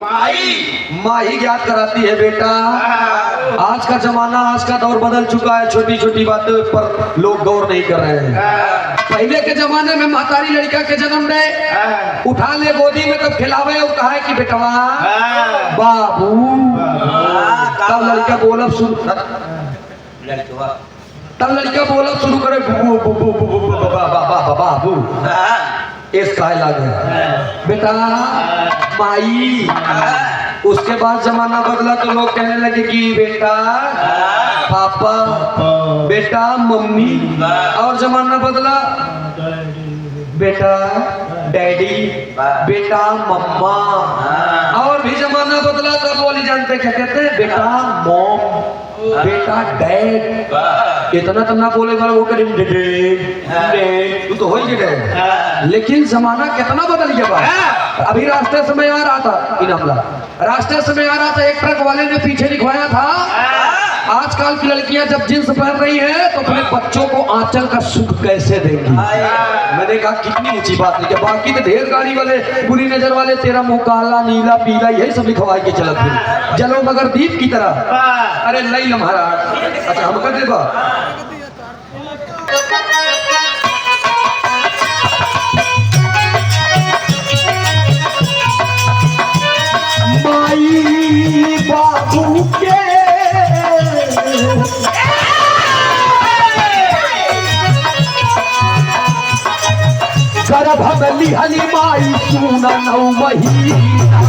माँ ही ज्ञात कराती है बेटा। आज का जमाना, आज का दौर बदल चुका है। छोटी छोटी बातों पर लोग गौर नहीं कर रहे हैं। पहले के जमाने में महतारी लड़का के जन्म दे, उठा ले गोदी में तब खिलावे और कहा कि बेटवा बाबू, तब लड़का बोलब शुरू करे बाबू। इसका लगे बेटा माई। उसके बाद जमाना बदला तो लोग कहने लगे कि बेटा पापा, बेटा मम्मी। और जमाना बदला बेटा डैडी, बेटा मम्मा। और भी जमाना बदला तो बोली जानते क्या कहते हैं, बेटा मॉम, बेटा डैड। इतना तो ना बोले वाला वो करे तू तो हो ही गए। लेकिन जमाना कितना बदल गया। अभी रास्ते से मैं आ रहा था, रास्ते से मैं आ रहा था, एक ट्रक वाले ने पीछे लिखवाया था, आजकल की लड़कियां जब जींस पहन रही है तो अपने बच्चों को आंचल का सुख कैसे देंगी। मैंने कहा कितनी ऊंची बात है। बाकी तो ढेर गाड़ी वाले, बुरी नजर वाले, तेरा मुंह काला नीला पीला, यही सब लिखवा के चलत है। जलो मगर दीप की तरह। अरे लई महाराज, अच्छा हम कर देगा। माई बाबू के गर्भ में लिहली माई सुना 9 महीना।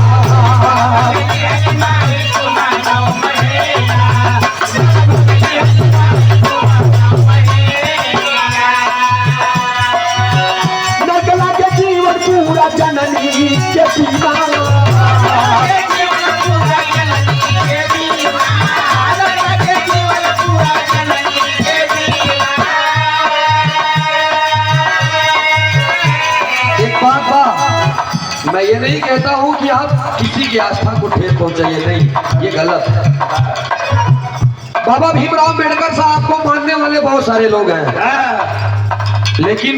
नगला के जीवन पूरा जननी के बिना। मैं ये नहीं कहता हूं कि आप किसी की आस्था को ठेस पहुंचाइए, नहीं, ये गलत है। बाबा भीमराव अम्बेडकर साहब को मानने वाले बहुत सारे लोग हैं, लेकिन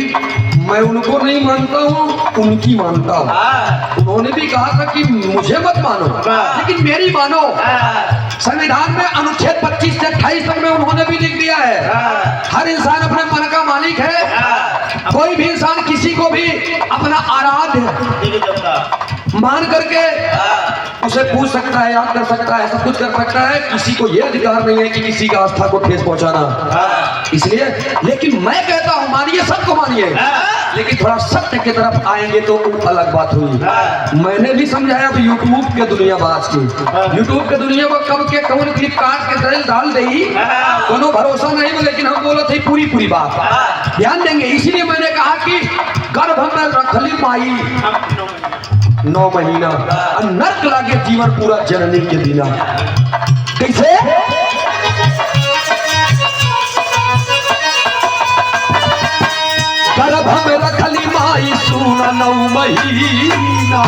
मैं उनको नहीं मानता हूं, उनकी मानता हूं। उन्होंने भी कहा था कि मुझे मत मानो, लेकिन मेरी मानो। संविधान में अनुच्छेद 25 से 28 तक में उन्होंने भी लिख दिया है, हर इंसान अपने मन का मालिक है। कोई भी इंसान किसी को भी अपना आराध्य मान करके उसे पूछ सकता है, याद कर सकता है, सब कुछ कर सकता है। किसी को यह अधिकार नहीं है कि किसी की आस्था को ठेस पहुंचाना। इसलिए, लेकिन मैं कहता हूं मानिए, सबको मानिए, लेकिन थोड़ा सत्य की तरफ आएंगे तो अलग बात हुई। मैंने भी समझाया अब यूट्यूब के दुनिया बाज की, यूट्यूब के दुनिया को कब के कौन क्लिप काट के दल डाल दे, कोनो भरोसा नहीं। लेकिन हम बोले थे पूरी बात ध्यान देंगे। इसीलिए मैंने कहा कि गर्भ में रखली माई 9 महीना, नर्क लागे जीवन पूरा जननी के बिना। कैसे? गर्भ में रखली माई सुना 9 महीना।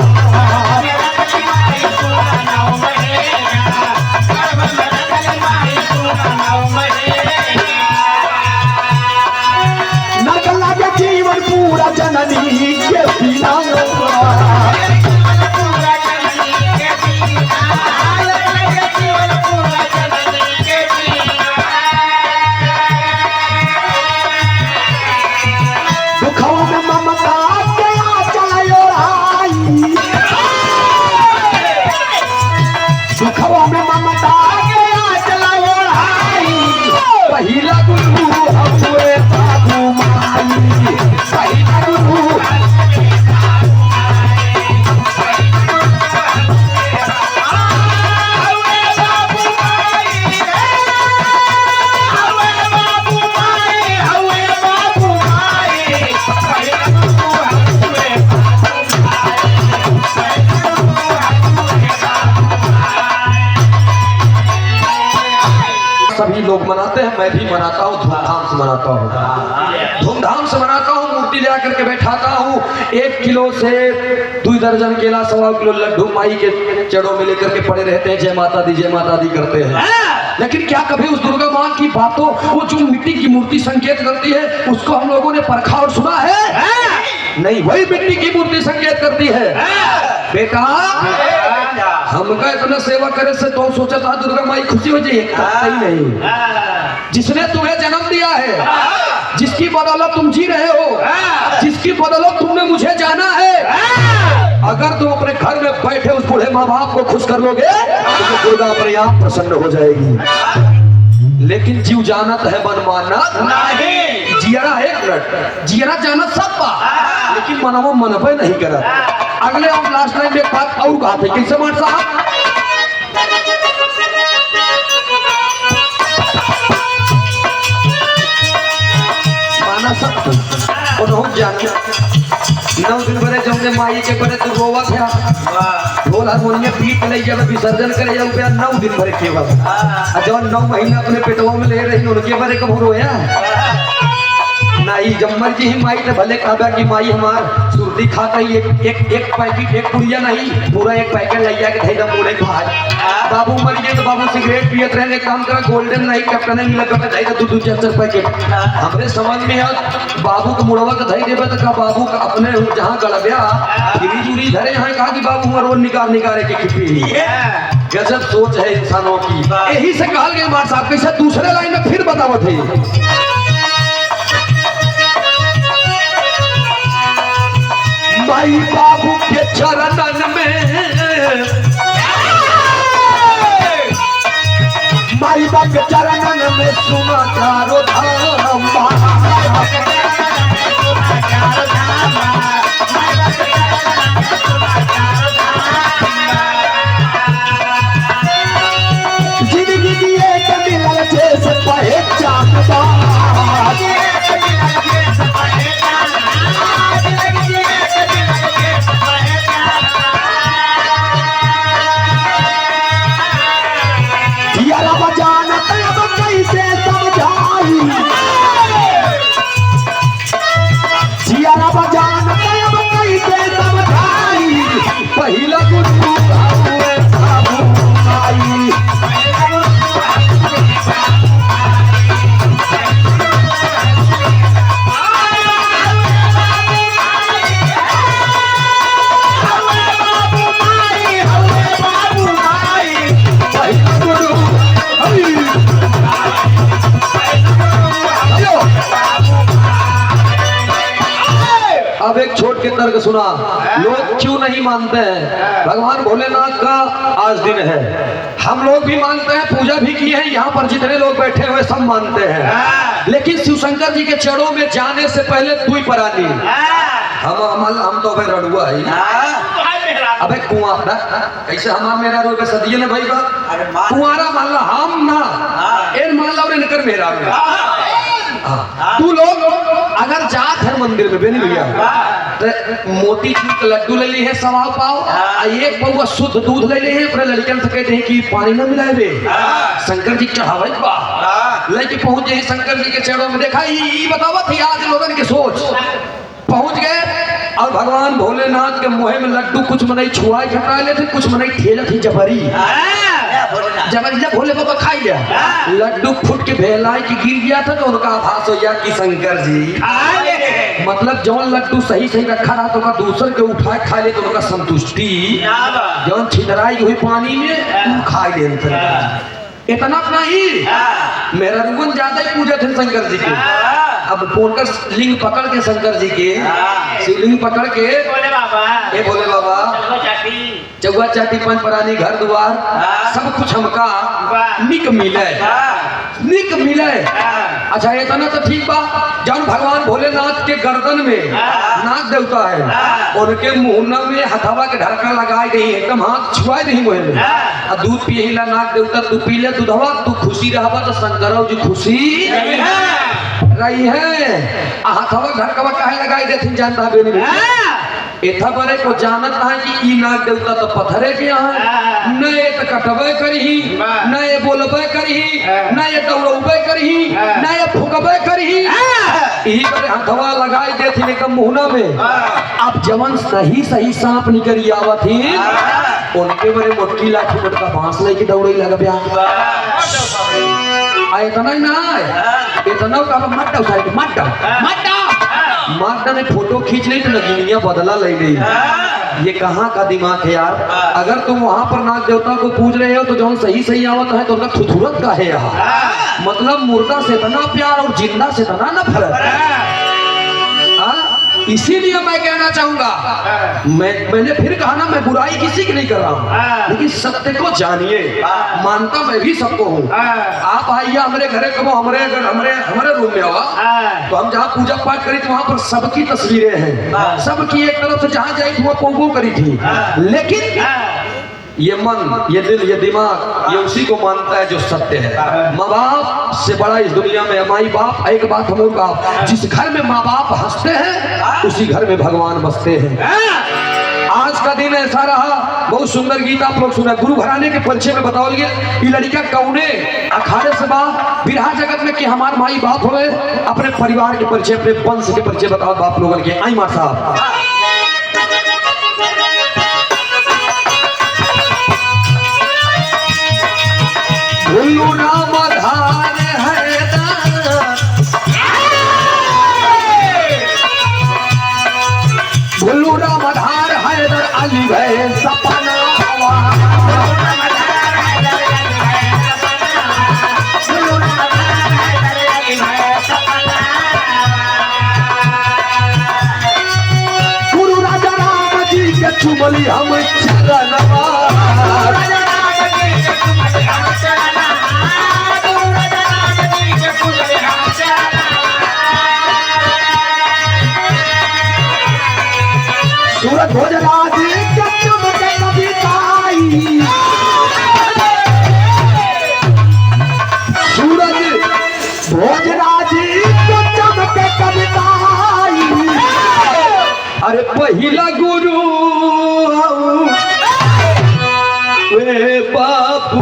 नर्क लागे जीवन पूरा जननी के बिना। पहिला गुरु हुए बाबू माई, पहिला गुरु। सभी लोग मनाते हैं, मैं भी मनाता हूँ, धूमधाम से मनाता हूँ, धूमधाम से मनाता हूँ। मूर्ति ले आकर के बैठाता हूँ, 1 किलो से 2 दर्जन केला, 1.25 किलो लड्डू माई के चरणों में लेकर के पड़े रहते हैं, जय माता दी करते हैं। लेकिन क्या कभी उस दुर्गा मां की बातों, वो जो मिट्टी की मूर्ति संकेत करती है, उसको हम लोगों ने परखा और सुना है? नहीं, वही मिट्टी की मूर्ति संकेत करती है। बेटा हमका इतना सेवा करे से तो सोचा था दुर्गा माई खुशी हो जाए, ही नहीं। जिसने तुम्हें जन्म दिया है, जिसकी बदौलत तुम जी रहे हो, जिसकी बदौलत तुमने मुझे जाना है, अगर तुम अपने घर में बैठे उस बूढ़े माँ बाप को खुश कर लोगे तो दुर्गा अपने आप प्रसन्न हो जाएगी। लेकिन जीव जानत है मन मानत नहीं। जियरा एक मिनट, जियरा जानत सब बा, लेकिन मनवा मनबे नहीं करत। अगले और लास्ट लाइन में एक बात और कहा थे, कैसे मान साहब? माना सब और जाने 9 दिन बड़े जमने माई के बड़े तू रोवा था, ढोल हारमोनियम पीट ले जब विसर्जन करे जाऊ पे 9 दिन भरे केवल जब 9 महीना अपने पेटवा में ले रही उनके बारे कब रोया नहीं। जम्मर जी ही माई ने भले कहा कि माई हमार सुर्ती खाता ही एक पैकेट, एक पुड़िया नहीं पूरा एक पैकेट ले जाके धैर्य मुड़े खाए। बाबू मर गए तो बाबू सिगरेट पियत रहे, काम करा गोल्डन नहीं कैप्टन नहीं मिला करता धैर्य 2-2 पैकेट। हमरे समझ में है बाबू को मुड़वा का धैर्य देवे तो बाबू का अपने जहाँ गलबिया गिरी जुरी धरे यहाँ कहा कि बाबू हमारे रोज निकाले के खिपी। गजब सोच है इंसानों की। यही से कहा गया मार साहब कैसे दूसरे लाइन में फिर बताओ थे। माई बाबू के चरणन में, माई बाबू के चरणन में सुना चारों धाम, जिंदगी दिए कभी ललचे से पहचान पहिला गुरु अब एक छोट के तर्क सुना, लोग क्यों नहीं मानते हैं भगवान भोलेनाथ का आज दिन है। हम लोग भी मानते हैं, पूजा भी की है, यहाँ पर जितने लोग बैठे हुए सब मानते हैं। लेकिन शिवशंकर जी के चरणों में जाने से पहले तू ही परानी हम तो भाई रड़ुआ है। अबे कुआरा कैसे हमारा मेरा रोग सदिये ने भाई बात कुआरा मान ला हम ना इन मान ला और इनकर मेरा तू लोग अगर जात है मंदिर में बेनी भैया तो मोती चूर के लड्डू ले ली है सवा पाव एक पौवा शुद्ध दूध ले ली है अपने लड़कन से कहते हैं कि पानी ना मिलाए बे शंकर जी चढ़ावे लेके पहुंच गए शंकर जी के चरणों में। देखा ये बतावा थी आज लोगन की सोच पहुंच गए और भगवान भोलेनाथ के मुँह में लड्डू कुछ मनाई छुआ झटा लेते कुछ मनाई ठेला थी जबरी जबरी जब भोले बाबा खाई गया लड्डू फुट के भेलाई की गिर गया था तो उनका आभास हो गया कि शंकर जी मतलब जौन लड्डू सही सही रखा रहा तो दूसर के उठा खा ले तो उनका संतुष्टि जौन छितराई हुई पानी में खा ले। इतना नहीं मेरा रुगन ज्यादा ही पूजा थे शंकर जी के। अब बोलकर लिंग पकड़ के शंकर जी के शिवलिंग पकड़ के बोले बाबा चौवा चाटी पंच परानी घर द्वार सब कुछ हमका निक मिले। अच्छा इतना तो ठीक बा जब भगवान भोलेनाथ के गर्दन में नाग देवता है उनके मुंह में हथवा के ढरका लगाई गई एकदम हाथ छुआई नहीं मुँह में दूध पिए ला नाग देवता तू पी ले दूधवा तू खुशी रहा तो शंकर जी खुशी रही है हथवा ढरकवा काहे लगाई देती जानता बेनी इतना बड़े को जानत है कि ई नाग देवता तो पत्थरे के यहाँ न ये तो कटबे करही न ये बोलबे करही न ये दौड़बे करही न ये फुकबे करही यही बड़े हथवा लगाई देती लेकिन मुहना में अब जवन सही सही सांप निकल आवत ही उनके बड़े मोटकी लाठी मोटका बांस लेके दौड़े लगा ब्याह इतना ही ना इतना का मट्टा साइड मट्टा ने फोटो खींच ली तो नगीनिया बदला ले गई ये कहाँ का दिमाग है यार। अगर तुम वहाँ पर नाग देवता को पूज रहे हो तो जो सही सही आवत है तो उनका थुथुरत का है यहाँ। मतलब मुर्दा से इतना प्यार और जिंदा से इतना नफरत। इसीलिए मैं कहना चाहूंगा, मैंने फिर कहा ना, मैं बुराई किसी की नहीं कर रहा हूँ, लेकिन सत्य को जानिए। मानता मैं भी सबको हूँ। आप आइए हमारे घरे, कबो हमारे रूम में होगा तो हम जहाँ पूजा पाठ करी थी वहाँ पर सबकी तस्वीरें हैं, सबकी एक तरफ से जहाँ जाई थी वो पोगो करी थी। लेकिन ये मन, ये दिल, ये दिमाग, ये उसी को मानता है जो सत्य है। माँ बाप से बड़ा इस दुनिया में माई बाप। एक बात हम लोग का, जिस घर में माँ बाप हंसते हैं उसी घर में भगवान बसते हैं। आज का दिन ऐसा रहा, बहुत सुंदर गीत आप लोग सुना। गुरु घराने के परिचय में बताओ ये लड़का कौने अखाड़े से बा बिरहा जगत में कि हमारे माई बाप हुए। अपने परिवार के परिचय, अपने वंश के परिचय बताओ बाप लोगों के। आई माँ साहब, भुल्लू नाम धार हैदर, भुल्लू नाम धार हैदर अली भय सपना। गुरु राजा राम जी के चुमली हम चरणवा, सूरज भोजराज के चमके कविताई, सूरज भोजराज के चमके कविताई। अरे पहिला गुरु वे बापू